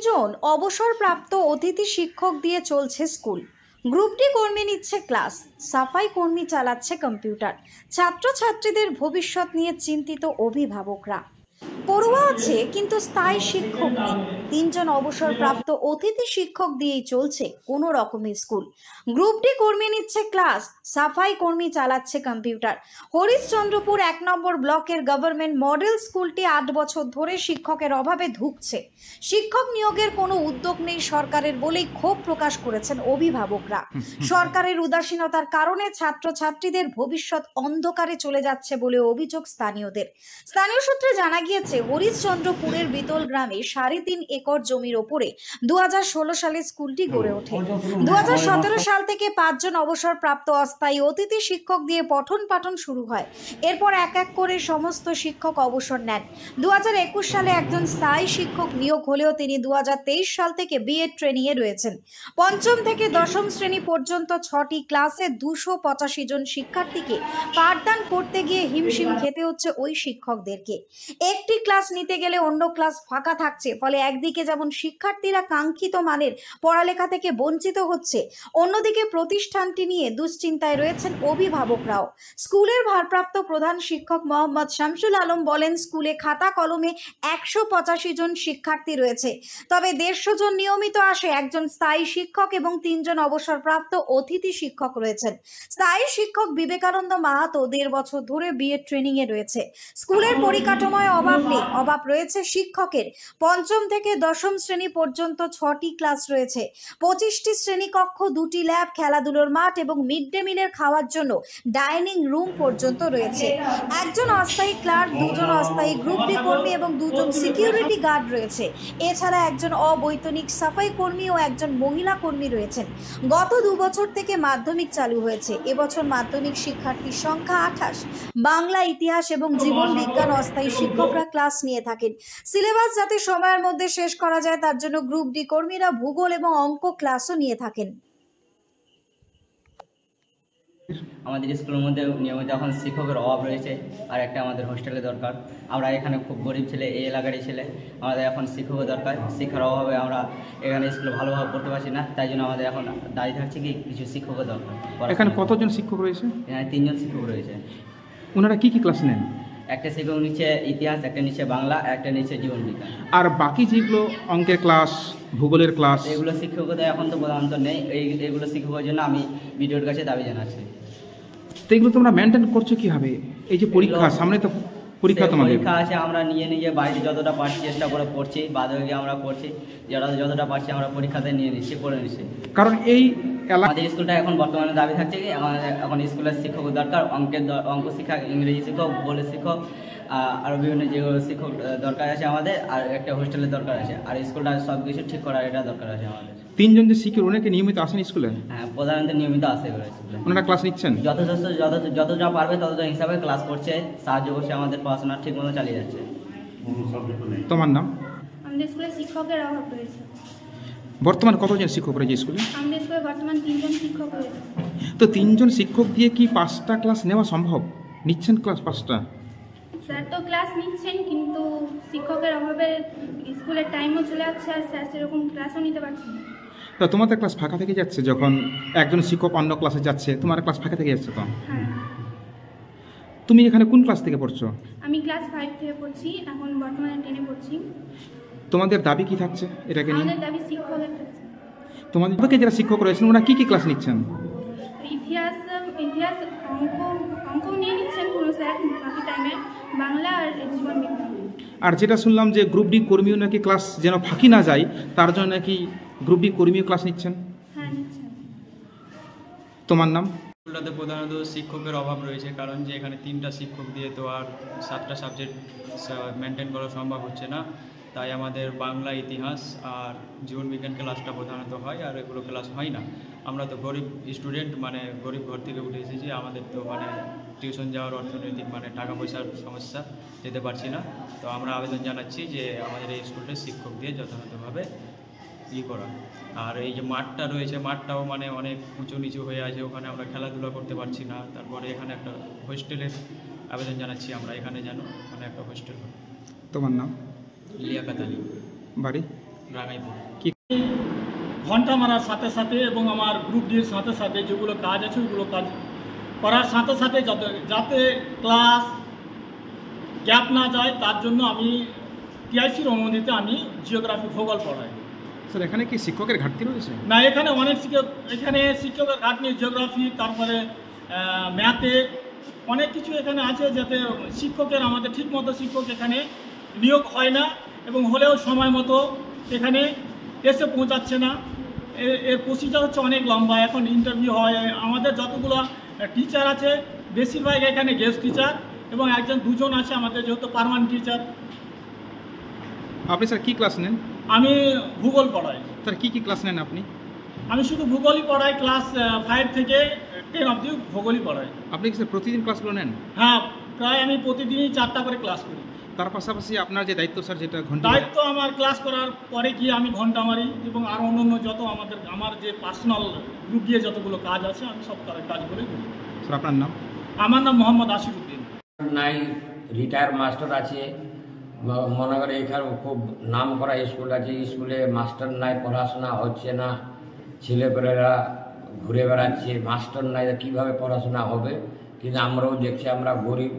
তিনজন অবসরপ্রাপ্ত অতিথি শিক্ষক দিয়ে চলছে স্কুল। গ্রুপ ডি কর্মী নিচ্ছে ক্লাস, সাফাই কর্মী চালাচ্ছে কম্পিউটার। ছাত্রছাত্রীদের ভবিষ্যৎ নিয়ে চিন্তিত অভিভাবকরা। পড়ুয়া আছে কিন্তু স্থায়ী শিক্ষক নেই। তিনজন অবসরপ্রাপ্ত অতিথি শিক্ষক দিয়েই চলছে কোনো রকমের স্কুল। গ্রুপ ডি কর্মী নিচ্ছে ক্লাস, সাফাই কর্মী চালাচ্ছে কম্পিউটার। হরিশ্চন্দ্রপুর 1 নম্বর ব্লকের গভর্নমেন্ট মডেল স্কুলটি 8 বছর ধরে শিক্ষকের অভাবে ধুঁকছে। শিক্ষক নিয়োগের কোনো উদ্যোগ নেই সরকারের বলেই ক্ষোভ প্রকাশ করেছেন অভিভাবকরা। সরকারের উদাসীনতার কারণে ছাত্রছাত্রীদের ভবিষ্যৎ অন্ধকারে চলে যাচ্ছে বলে অভিযোগ স্থানীয়দের। স্থানীয় সূত্রে জানা গিয়েছে, হরিশ্চন্দ্রপুরের বিতল গ্রামে 3.5 একর জমির ওপরে 2016 সালে স্কুলটি গড়ে ওঠে। 2017 সাল থেকে 5 জন অবসরপ্রাপ্ত অস্থায়ী অতিথি শিক্ষক দিয়ে পঠন পাঠন শুরু হয়। এরপর এক এক করে সমস্ত শিক্ষক অবসর নেন। 2021 সালে একজন স্থায়ী শিক্ষক নিয়োগ হলেও তিনি 2023 সাল থেকে বিএড ট্রেনিং এ রয়েছেন। পঞ্চম থেকে দশম শ্রেণী পর্যন্ত 6টি ক্লাসে 285 জন শিক্ষার্থীকে পাঠদান করতে গিয়ে হিমশিম খেতে হচ্ছে ওই শিক্ষকদেরকে। একটি ক্লাস নিতে গেলে অন্য ক্লাস ফাঁকা থাকছে, ফলে একদিকে যেমন শিক্ষার্থীরা কাঙ্ক্ষিত মানের পড়ালেখা থেকে বঞ্চিত হচ্ছে, অন্যদিকে প্রতিষ্ঠানটি নিয়ে দুশ্চিন্তায় রয়েছেন অভিভাবকরাও। স্কুলের ভারপ্রাপ্ত প্রধান শিক্ষক মোহাম্মদ শামসুল আলম বলেন, স্কুলে খাতা কলমে 185 জন শিক্ষার্থী রয়েছে, তবে 150 জন নিয়মিত আসে, একজন স্থায়ী শিক্ষক এবং 3 জন অবসরপ্রাপ্ত অতিথি শিক্ষক রয়েছেন। স্থায়ী শিক্ষক বিবেকানন্দ মাহাতো 1.5 বছর ধরে বিএড ট্রেনিং এ রয়েছে। স্কুলের পরিকাঠামোয় অভাব নেই, অভাব রয়েছে শিক্ষকের। পঞ্চম থেকে দশম শ্রেণী পর্যন্ত 6টি ক্লাস রয়েছে, 25টি শ্রেণীকক্ষ, 2টি ল্যাব, খেলাধুলোর মাঠ এবং মিড ডে মিলের খাওয়ার জন্য ডাইনিং রুম পর্যন্ত রয়েছে। একজন অস্থায়ী ক্লার্ক, 2 জন অস্থায়ী গ্রুপ ডি কর্মী এবং 2 জন সিকিউরিটি গার্ড রয়েছে। এছাড়া একজন অবৈতনিক সাফাই কর্মী ও একজন মহিলা কর্মী রয়েছেন। গত 2 বছর থেকে মাধ্যমিক চালু হয়েছে। এবছর মাধ্যমিক শিক্ষার্থীর সংখ্যা 28। বাংলা, ইতিহাস এবং জীবন বিজ্ঞান অস্থায়ী শিক্ষকরা ক্লাস নিয়ে থাকেন। সিলেবাস যাতে সময়ের মধ্যে শেষ করা যায় তার জন্য গ্রুপ ডি কর্মীরা ভূগোল এবং অঙ্ক ক্লাসও নিয়ে থাকেন। আমাদের স্কুলের মধ্যে নিয়মিত এখন শিক্ষকের অভাব রয়েছে, আর একটা আমাদের হোস্টেলের দরকার। আমরা এখানে খুব গরিব ছেলে, এই এলাকারই ছেলে, আমাদের এখন শিক্ষকের দরকার। শিক্ষার অভাবে আমরা এখানে স্কুলে ভালোভাবে পড়তে পারছি না, তাই জন্য আমাদের এখন দাঁড়িয়ে থাকছে কি কিছু শিক্ষকের দরকার। এখানে কতজন শিক্ষক রয়েছে? এখানে 3 জন শিক্ষক রয়েছে। ওনারা কি কি ক্লাস নেন? একটা শিক্ষক নিচ্ছে ইতিহাস, একটা নিচ্ছে বাংলা, একটা নিচ্ছে জীবন বিজ্ঞান। আর বাকি যেগুলো অঙ্কের ক্লাস, ভূগোলের ক্লাস, এগুলো শিক্ষকদের এখন তো প্রধানত নেই। এইগুলো শিক্ষকের জন্য আমি ভিডিওর কাছে দাবি জানাচ্ছি। তো এগুলো তোমরা মেনটেন করছো কিভাবে? এই যে পরীক্ষা সামনে, তো পরীক্ষা তোমাদের পরীক্ষা আছে, আমরা নিজে বাড়িতে যতটা পারছি চেষ্টা করে পড়ছি, বাদবাকি আমরা করছি, যতটা পারছি আমরা পরীক্ষাতে নিয়ে নিচ্ছি, পড়ে নিচ্ছি। কারণ এই আমাদের স্কুলটা এখন বর্তমানে দাবি থাকছে কি আমাদের এখন স্কুলের শিক্ষক দরকার, অঙ্ক শিক্ষক, ইংরেজি শিক্ষক, ভূগোলের শিক্ষক, আরও বিভিন্ন যেগুলো শিক্ষক দরকার আছে আমাদের, আর একটা হোস্টেলের দরকার আছে, আর স্কুলটা সব কিছু ঠিক করার এটা দরকার আছে আমাদের। 3 জন যে শিক্ষক ওনাকে নিয়মিত আসেন স্কুলে? হ্যাঁ, প্রধানত নিয়মিত আসে স্কুলে। ওনারা ক্লাস নিচ্ছেন? যতটা পারবে ততটা হিসাবে ক্লাস করছে, সাহায্য করছে, আমাদের পড়াশোনা ঠিক মতো চালিয়ে যাচ্ছে। তোমার নাম? আমাদের স্কুলে শিক্ষকের অভাব রয়েছে। বর্তমান কতজন শিক্ষক রয়েছে স্কুলে? আমাদের স্কুলে বর্তমান 3 জন শিক্ষক রয়েছে। তো 3 জন শিক্ষক দিয়ে কি 5টা ক্লাস নেওয়া সম্ভব? নিচ্ছেন ক্লাস 5টা? স্যার তো ক্লাস নিচ্ছেন, কিন্তু শিক্ষকের অভাবে স্কুলের টাইমও চলে যাচ্ছে, আর স্যার সেরকম ক্লাসও নিতে পারছেন না। তা তোমাদের ক্লাস ফাঁকা থেকে যাচ্ছে, যখন একজন শিক্ষক অন্য ক্লাসে যাচ্ছে তোমার ক্লাস ফাঁকা থেকে যাচ্ছে তো? হ্যাঁ। তুমি এখানে কোন ক্লাস থেকে পড়ছো? আমি ক্লাস 5 থেকে পড়ছি, এখন বর্তমানে 10-এ পড়ছি। তোমাদের দাবি কি থাকছে এটাকে নিয়ে? আমাদের দাবি শিক্ষকের কাছে। তোমাদের যারা শিক্ষক রয়েছেন ওরা কি কি ক্লাস নিচ্ছেন? ইতিহাস, অঙ্ক নিয়ে নিচ্ছেন কোনো স্যার, বাকি টাইমে বাংলা আর জীবন বিজ্ঞান। আর যেটা শুনলাম যে গ্রুপ ডি কর্মীও নাকি ক্লাস যেন ফাঁকি না যায় তার জন্য নাকি গ্রুপ ডি কর্মীও ক্লাস নিচ্ছেন? হ্যাঁ, নিচ্ছেন। তোমার নাম? স্কুলটাতে প্রধানত শিক্ষকের অভাব রয়েছে, কারণ যে এখানে 3টা শিক্ষক দিয়ে তো আর 7টা সাবজেক্ট মেনটেন করা সম্ভব হচ্ছে না। তাই আমাদের বাংলা, ইতিহাস আর জীবন বিজ্ঞান ক্লাসটা প্রধানত হয়, আর এগুলো ক্লাস হয় না। আমরা তো গরিব স্টুডেন্ট, মানে গরিব ঘর থেকে উঠে এসেছি, আমাদের তো মানে টিউশন যাওয়ার অর্থনৈতিক মানে টাকা পয়সার সমস্যা, যেতে পারছি না। তো আমরা আবেদন জানাচ্ছি যে আমাদের এই স্কুলটা শিক্ষক দিয়ে যথাযথভাবে করা। আর এই যে মাঠটা রয়েছে, মাঠটাও মানে অনেক উঁচু নিচু হয়ে আছে, ওখানে আমরা খেলাধুলা করতে পারছি না। তারপরে এখানে একটা হোস্টেলের আবেদন জানাচ্ছি আমরা, এখানে যেন মানে একটা হোস্টেল হয়। তোমার নাম? লিয়াকাত আলী। বাড়ি? রাঙাইপুর। ঘন্টা মারার সাথে সাথে এবং আমার গ্রুপ ডির সাথে সাথে যেগুলো কাজ আছে ওগুলো কাজ করার সাথে সাথে যাতে ক্লাস গ্যাপ না যায় তার জন্য আমি টিআইসির অনুমতিতে আমি জিওগ্রাফি ভূগোল পড়াই। স্যার এখানে কি শিক্ষকের ঘাটতি রয়েছে? না, এখানে অনেক শিক্ষকের ঘাটতি, জিওগ্রাফি, তারপরে ম্যাথে অনেক কিছু এখানে আছে, যাতে শিক্ষকের আমাদের ঠিকমতো শিক্ষক এখানে নিয়োগ হয় না এবং হলেও সময় মতো এখানে এসে পৌঁছাচ্ছে না। এর প্রসিজার হচ্ছে অনেক লম্বা। এখন ইন্টারভিউ হয়, আমাদের যতগুলো টিচার আছে বেশিরভাগ এখানে গেস্ট টিচার এবং দুজন আছে আমাদের যেহেতু পার্মানেন্ট টিচার। আপনি স্যার কি ক্লাস নেন? আমি ভূগোল পড়াই। স্যার কি ক্লাস নেন আপনি? আমি শুধু ভূগোলই পড়াই, ক্লাস 5 থেকে 10 অবধি ভূগোলই পড়াই। আপনি কি স্যার প্রতিদিন ক্লাসগুলো নেন? হ্যাঁ, প্রায় আমি প্রতিদিনই 4টা করে ক্লাস করি। তার পাশাপাশি আপনার যে দায়িত্ব স্যার, যেটা দায়িত্ব আমার ক্লাস করার পরে গিয়ে আমি ঘন্টা মারি এবং আরও অন্য যত আমার যে পার্সোনাল গ্রুপ দিয়ে যতগুলো কাজ আছে আমি সব কাজগুলোই করি। স্যার আপনার নাম? আমার নাম মোহাম্মদ আশিরউদ্দিন। নাই রিটায়ার মাস্টার আছে, মনে করে এখানে খুব নাম করা স্কুল আছে, স্কুলে মাস্টার নাই, পড়াশোনা হচ্ছে না, ছেলেপেলেরা ঘুরে বেড়াচ্ছে, মাস্টার নাই, কীভাবে পড়াশোনা হবে? কিন্তু আমরাও দেখছি, আমরা গরিব,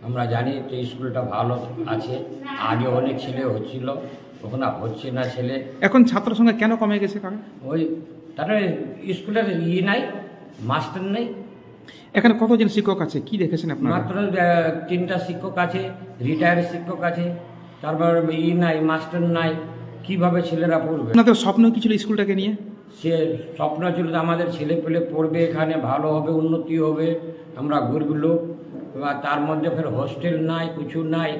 আমরা জানি তো স্কুলটা ভালো আছে, আগে অনেক ছেলে হচ্ছিল, ওখানে হচ্ছে না ছেলে। এখন ছাত্র সংখ্যা কেন কমে গেছে? কারণ ওই তারপরে স্কুলের নাই, মাস্টার নেই। এখানে কতজন শিক্ষক আছে, কি দেখেছেন আপনারা? মাত্র 3টা শিক্ষক আছে, রিটায়ার্ড শিক্ষক আছে, তারপর নাই, মাস্টার নাই, কিভাবে ছেলেরা পড়বে? আপনাদের স্বপ্ন কি ছিল স্কুলটাকে নিয়ে? সে স্বপ্ন ছিল আমাদের ছেলে পেলে পড়বে, এখানে ভালো হবে, উন্নতি হবে, আমরা গরিব লোক, তার মধ্যে ফের হোস্টেল নাই, কিছু নাই।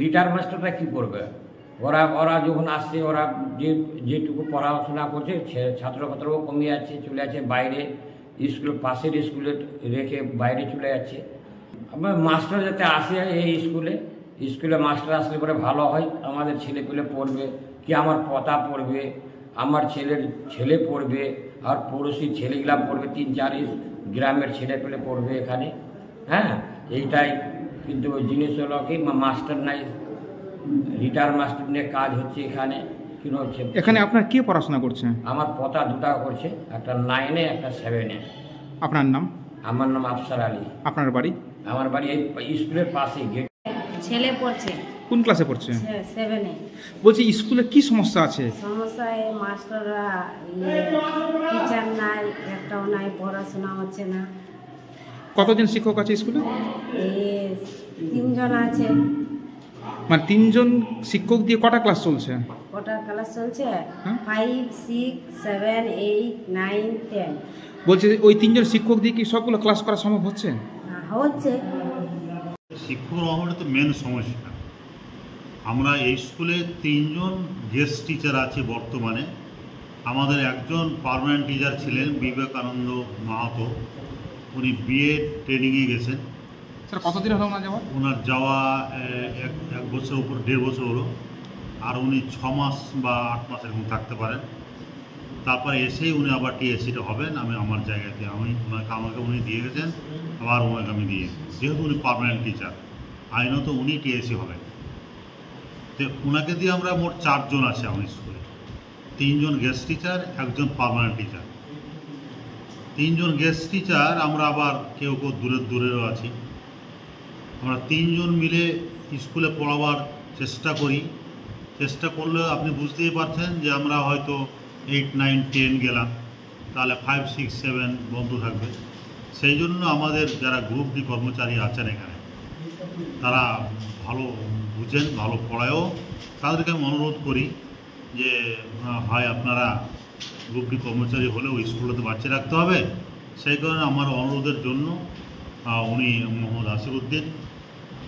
রিটায়ার মাস্টাররা কী করবে? ওরা যখন আসছে, ওরা যেটুকু পড়াশোনা করছে, ছাত্রছাত্রও কমে যাচ্ছে, চলে যাচ্ছে বাইরে, স্কুল পাশের স্কুলে রেখে বাইরে চলে যাচ্ছে। আমার মাস্টার যাতে আসে এই স্কুলে মাস্টার আসলে পরে ভালো হয়, আমাদের ছেলে পেলে পড়বে, কি আমার পতা পড়বে, আমার ছেলে পড়বে, আর পড়োশি ছেলেগুলা পড়বে, 3-4 গ্রামের ছেলে পেলে পড়বে এখানে। হ্যাঁ, এইটাই। কিন্তু জিনিস হলো কি, মাস্টার নাই, রিটায়ার মাস্টার নিয়ে কাজ হচ্ছে এখানে। কি হচ্ছে এখানে আপনার কে পড়াশোনা করছে? আমার পতা 2টা করছে, একটা 9-এ, একটা 7-এ। আপনার নাম? আমার নাম আফসার আলী। আপনার বাড়ি? আমার বাড়ি এই স্কুলের পাশেই। ছেলে পড়ছে। কোন ক্লাসে পড়ছে? 7-এ। বলছি স্কুলে কি সমস্যা আছে? সমস্যায় মাস্টাররা টিচার নাই, একটাও নাই, পড়াশোনা হচ্ছে না। কতজন শিক্ষক আছে স্কুলে? এই 3 জন আছে। মানে 3 জন শিক্ষক দিয়ে কটা ক্লাস চলছে? কটা ক্লাস চলছে? হ্যাঁ? 5, 6, 7, 8, 9, 10। বলছে ওই 3 জন শিক্ষক দিয়ে কি সবগুলো ক্লাস করা সম্ভব হচ্ছে? হচ্ছে। শিক্ষক অভাবটা তো মেন সমস্যা। আমরা এই স্কুলে 3 জন গেস্ট টিচার আছে বর্তমানে। আমাদের একজন পার্মানেন্ট টিচার ছিলেন বিবেকানন্দ মাহাতো, উনি বিএড ট্রেনিংয়ে গেছেন। স্যার কতদিন হলো ওনার যাওয়া? ওনার যাওয়া 1 বছর উপর, 1.5 বছর হলো। আর উনি 6 মাস বা 8 মাস এরকম থাকতে পারেন। তারপরে এসেই উনি আবার টিএসসিটা হবেন। আমি আমার জায়গাতে আমাকে উনি দিয়ে গেছেন, আবার ওনাকে আমি দিয়ে, যেহেতু উনি পার্মানেন্ট টিচার, আইনত উনি টিএসসি হবেন। তো ওনাকে দিয়ে আমরা মোট 4 জন আছে আমার স্কুলে। 3 জন গেস্ট টিচার, একজন পার্মানেন্ট টিচার। 3 জন গেস্ট টিচার, আমরা আবার কেউ দূরেরও আছি। আমরা 3 জন মিলে স্কুলে পড়াবার চেষ্টা করি। চেষ্টা করলে আপনি বুঝতেই পারছেন যে আমরা হয়তো 8, 9, 10 গেলাম, তাহলে 5, 6, 7 বন্ধ থাকবে। সেই জন্য আমাদের যারা গ্রুপ ডি কর্মচারী আছেন এখানে, তারা ভালো বুঝেন, ভালো পড়ায়ও। তাদেরকে আমি অনুরোধ করি যে হয় আপনারা গ্রুপ ডি কর্মচারী হলেও স্কুলেতে বাচ্চা রাখতে হবে। সেই কারণে আমার অনুরোধের জন্য উনি মোহাম্মদ আশিরউদ্দিন,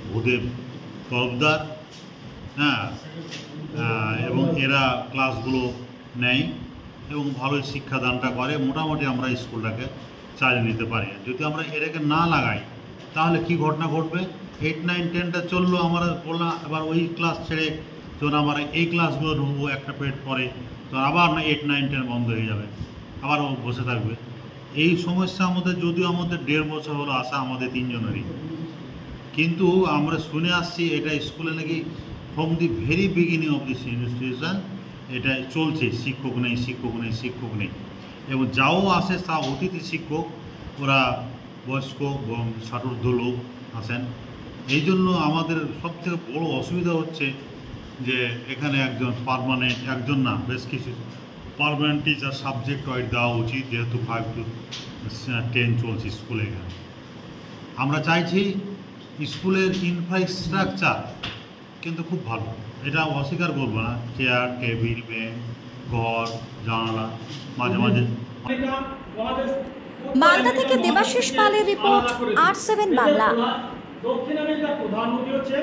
ভূদেব তরফদার, হ্যাঁ, এবং এরা ক্লাসগুলো নেয় এবং ভালোই শিক্ষাদানটা করে। মোটামুটি আমরা স্কুলটাকে চালিয়ে নিতে পারি। যদি আমরা এটাকে না লাগাই তাহলে কি ঘটনা ঘটবে? 8, 9, 10টা চললো, আমরা পড়লাম, আবার ওই ক্লাস ছেড়ে যখন আমরা এই ক্লাসগুলো ঢুকবো একটা পেরিয়ড পরে, তো আবার 8, 9, 10 বন্ধ হয়ে যাবে, আবার ও বসে থাকবে। এই সমস্যা আমাদের, যদিও আমাদের 1.5 বছর হলো আসা আমাদের 3 জনেরই, কিন্তু আমরা শুনে আসছি এটা স্কুলে নাকি from the very beginning of this institution এটা চলছে, শিক্ষক নেই শিক্ষক নেই শিক্ষক নেই, এবং যাও আসে তা অতিথি শিক্ষক, ওরা বয়স্ক ষাটোর্ধ্ব লোক আসেন। এই জন্য আমাদের সবথেকে বড় অসুবিধা হচ্ছে যে এখানে একজন পার্মানেন্ট, একজন না বেশ কিছু পার্মানেন্ট টিচার সাবজেক্ট ওয়াইজ দেওয়া উচিত, যেহেতু 5 to 10 চলছে স্কুলে। এখানে আমরা চাইছি স্কুলের ইনফ্রাস্ট্রাকচার কিন্তু খুব ভালো, এটা অস্বীকার করবো না, চেয়ার টেবিল বেঞ্চ ঘর জানালা মাঝে মাঝে। মালদা থেকে দেবাশিস পালের রিপোর্ট, R7 বাংলা। দক্ষিণ আমেরিকার প্রধানমন্ত্রী হচ্ছে